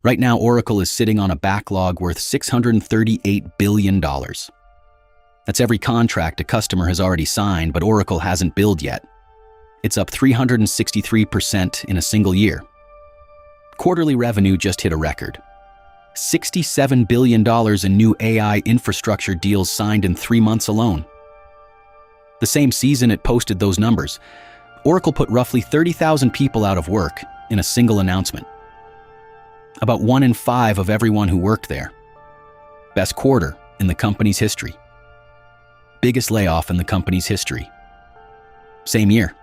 Right now, Oracle is sitting on a backlog worth $638 billion. That's every contract a customer has already signed, but Oracle hasn't billed yet. It's up 363% in a single year. Quarterly revenue just hit a record. $67 billion in new AI infrastructure deals signed in 3 months alone. The same season it posted those numbers, Oracle put roughly 30,000 people out of work in a single announcement. About 1 in 5 of everyone who worked there. Best quarter in the company's history. Biggest layoff in the company's history. Same year.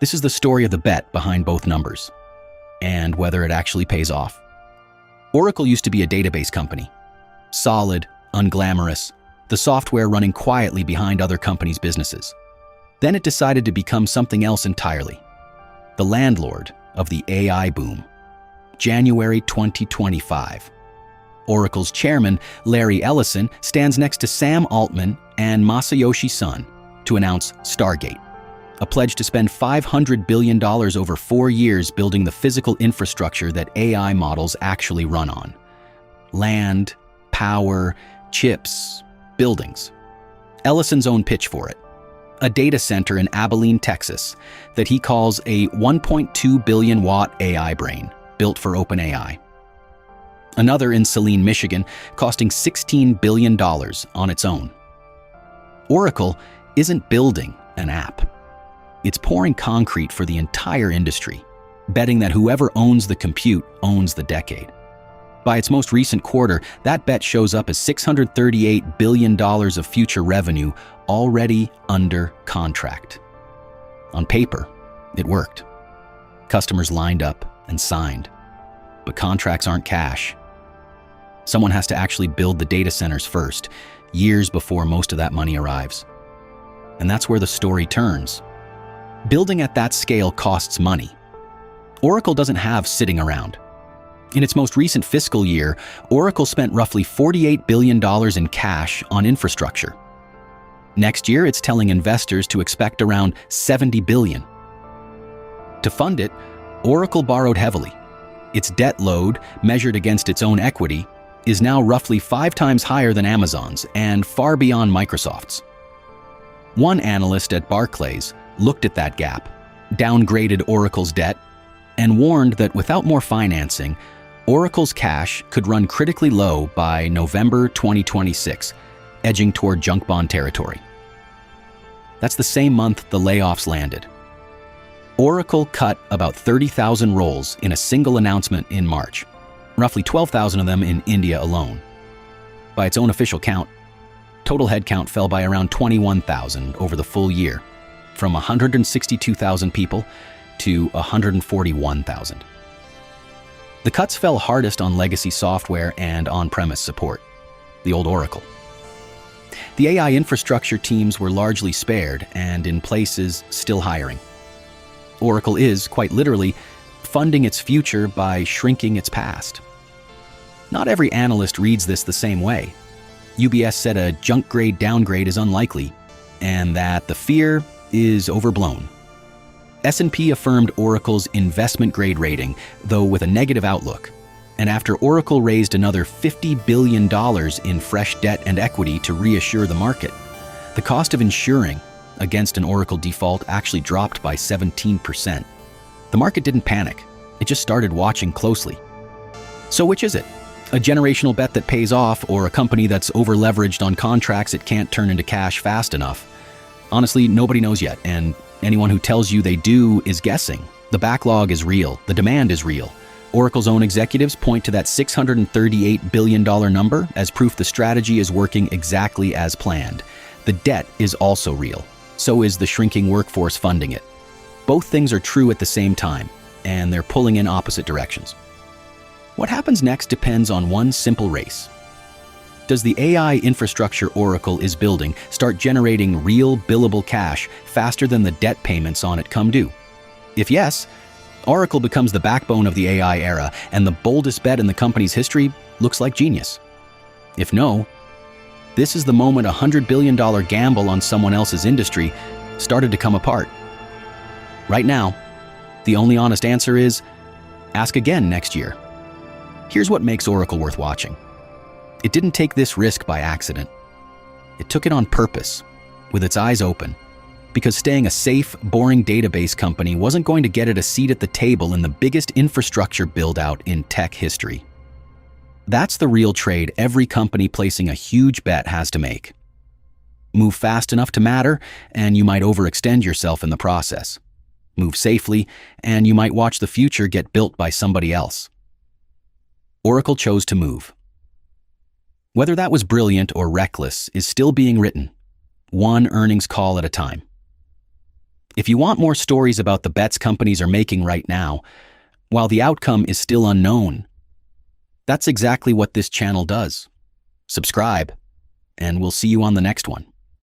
This is the story of the bet behind both numbers, and whether it actually pays off. Oracle used to be a database company. Solid, unglamorous, the software running quietly behind other companies' businesses. Then it decided to become something else entirely. The landlord of the AI boom. January 2025. Oracle's chairman, Larry Ellison, stands next to Sam Altman and Masayoshi Son to announce Stargate, a pledge to spend $500 billion over 4 years building the physical infrastructure that AI models actually run on. Land, power, chips, buildings. Ellison's own pitch for it. A data center in Abilene, Texas, that he calls a 1.2 billion watt AI brain built for OpenAI. Another in Saline, Michigan, costing $16 billion on its own. Oracle isn't building an app. It's pouring concrete for the entire industry, betting that whoever owns the compute owns the decade. By its most recent quarter, that bet shows up as $638 billion of future revenue already under contract. On paper, it worked. Customers lined up and signed. But contracts aren't cash. Someone has to actually build the data centers first, years before most of that money arrives. And that's where the story turns. Building at that scale costs money. Oracle doesn't have sitting around. In its most recent fiscal year, Oracle spent roughly $48 billion in cash on infrastructure. Next year, it's telling investors to expect around $70 billion. To fund it, Oracle borrowed heavily. Its debt load, measured against its own equity, is now roughly 5 times higher than Amazon's and far beyond Microsoft's. One analyst at Barclays looked at that gap, downgraded Oracle's debt, and warned that without more financing, Oracle's cash could run critically low by November 2026, edging toward junk bond territory. That's the same month the layoffs landed. Oracle cut about 30,000 roles in a single announcement in March, roughly 12,000 of them in India alone. By its own official count, total headcount fell by around 21,000 over the full year, from 162,000 people to 141,000. The cuts fell hardest on legacy software and on-premise support, the old Oracle. The AI infrastructure teams were largely spared and in places still hiring. Oracle is, quite literally, funding its future by shrinking its past. Not every analyst reads this the same way. UBS said a junk grade downgrade is unlikely, and that the fear is overblown. S&P affirmed Oracle's investment grade rating, though with a negative outlook. And after Oracle raised another $50 billion in fresh debt and equity to reassure the market, the cost of insuring against an Oracle default actually dropped by 17%. The market didn't panic. It just started watching closely. So which is it? A generational bet that pays off, or a company that's over-leveraged on contracts it can't turn into cash fast enough? Honestly, nobody knows yet, and anyone who tells you they do is guessing. The backlog is real. The demand is real. Oracle's own executives point to that $638 billion number as proof the strategy is working exactly as planned. The debt is also real. So is the shrinking workforce funding it. Both things are true at the same time, and they're pulling in opposite directions. What happens next depends on one simple race. Does the AI infrastructure Oracle is building start generating real billable cash faster than the debt payments on it come due? If yes, Oracle becomes the backbone of the AI era, and the boldest bet in the company's history looks like genius. If no, this is the moment a $100 billion gamble on someone else's industry started to come apart. Right now, the only honest answer is, ask again next year. Here's what makes Oracle worth watching. It didn't take this risk by accident. It took it on purpose, with its eyes open, because staying a safe, boring database company wasn't going to get it a seat at the table in the biggest infrastructure build-out in tech history. That's the real trade every company placing a huge bet has to make. Move fast enough to matter, and you might overextend yourself in the process. Move safely, and you might watch the future get built by somebody else. Oracle chose to move. Whether that was brilliant or reckless is still being written, one earnings call at a time. If you want more stories about the bets companies are making right now, while the outcome is still unknown, that's exactly what this channel does. Subscribe, and we'll see you on the next one.